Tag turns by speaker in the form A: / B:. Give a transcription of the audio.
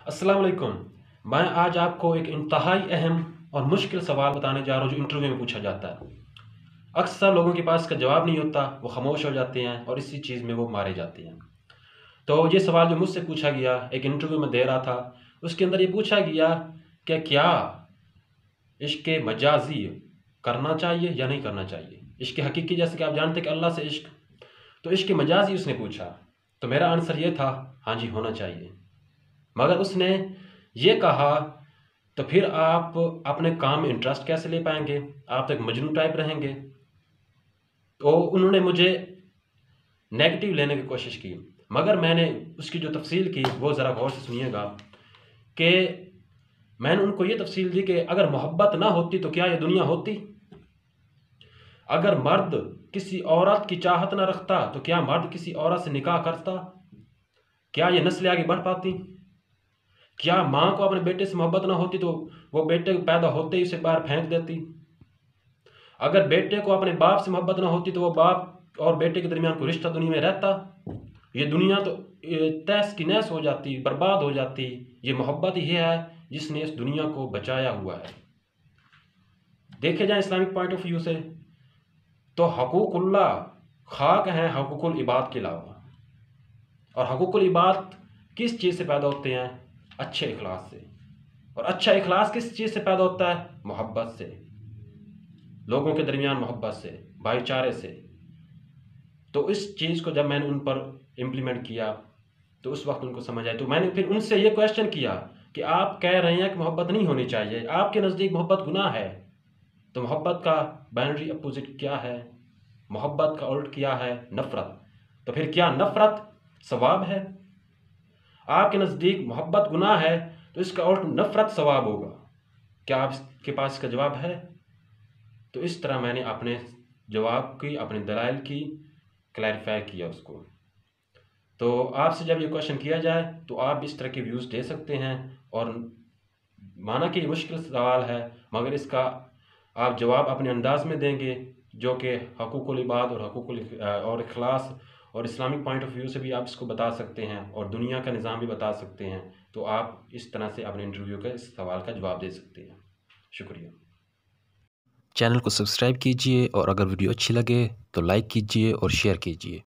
A: अस्सलाम वालेकुम। मैं आज आपको एक इंतहाई अहम और मुश्किल सवाल बताने जा रहा हूँ जो इंटरव्यू में पूछा जाता है। अक्सर लोगों के पास इसका जवाब नहीं होता, वो खामोश हो जाते हैं और इसी चीज़ में वो मारे जाते हैं। तो ये सवाल जो मुझसे पूछा गया, एक इंटरव्यू में दे रहा था, उसके अंदर ये पूछा गया कि क्या इश्क मजाजी करना चाहिए या नहीं करना चाहिए। इश्क हकीकी, जैसे कि आप जानते हैं कि अल्लाह से इश्क, तो इश्क मजाजी उसने पूछा। तो मेरा आंसर ये था, हाँ जी होना चाहिए। मगर उसने ये कहा तो फिर आप अपने काम में इंटरेस्ट कैसे ले पाएंगे, आप तो एक मजनू टाइप रहेंगे। तो उन्होंने मुझे नेगेटिव लेने की कोशिश की, मगर मैंने उसकी जो तफसील की वो ज़रा गौर से सुनिएगा कि मैंने उनको ये तफसील दी कि अगर मोहब्बत ना होती तो क्या ये दुनिया होती। अगर मर्द किसी औरत की चाहत ना रखता तो क्या मर्द किसी औरत से निकाह करता। क्या ये नस्लें आगे बढ़ पाती। क्या माँ को अपने बेटे से मोहब्बत ना होती तो वो बेटे पैदा होते ही उसे बाहर फेंक देती। अगर बेटे को अपने बाप से मोहब्बत ना होती तो वो बाप और बेटे के दरमियान कोई रिश्ता दुनिया में रहता। ये दुनिया तो तहस की नहस हो जाती, बर्बाद हो जाती। ये मोहब्बत ही है जिसने इस दुनिया को बचाया हुआ है। देखे जाए इस्लामिक पॉइंट ऑफ व्यू से तो हकूकुल्लाह खाक हैं हकूकुल इबाद के अलावा। और हकूकुल इबाद किस चीज़ से पैदा होते हैं? अच्छे इखलास से। और अच्छा इखलास किस चीज़ से पैदा होता है? मोहब्बत से, लोगों के दरमियान मोहब्बत से, भाईचारे से। तो इस चीज़ को जब मैंने उन पर इम्प्लीमेंट किया तो उस वक्त उनको समझ आई। तो मैंने फिर उनसे ये क्वेश्चन किया कि आप कह रहे हैं कि मोहब्बत नहीं होनी चाहिए, आपके नज़दीक मोहब्बत गुनाह है, तो मोहब्बत का बाइनरी अपोजिट क्या है? मोहब्बत का उल्ट क्या है? नफ़रत। तो फिर क्या नफ़रत सवाब है? आपके नज़दीक मोहब्बत गुनाह है तो इसका उल्ट नफ़रत सवाब होगा। क्या आपके पास इसका जवाब है? तो इस तरह मैंने अपने जवाब की, अपने दलाइल की क्लैरिफाई किया उसको। तो आपसे जब ये क्वेश्चन किया जाए तो आप इस तरह के व्यूज़ दे सकते हैं। और माना कि ये मुश्किल सवाल है, मगर इसका आप जवाब अपने अंदाज में देंगे जो कि हकूकुल इबाद और और इखलास और इस्लामिक पॉइंट ऑफ व्यू से भी आप इसको बता सकते हैं और दुनिया का निज़ाम भी बता सकते हैं। तो आप इस तरह से अपने इंटरव्यू का इस सवाल का जवाब दे सकते हैं। शुक्रिया।
B: चैनल को सब्सक्राइब कीजिए और अगर वीडियो अच्छी लगे तो लाइक कीजिए और शेयर कीजिए।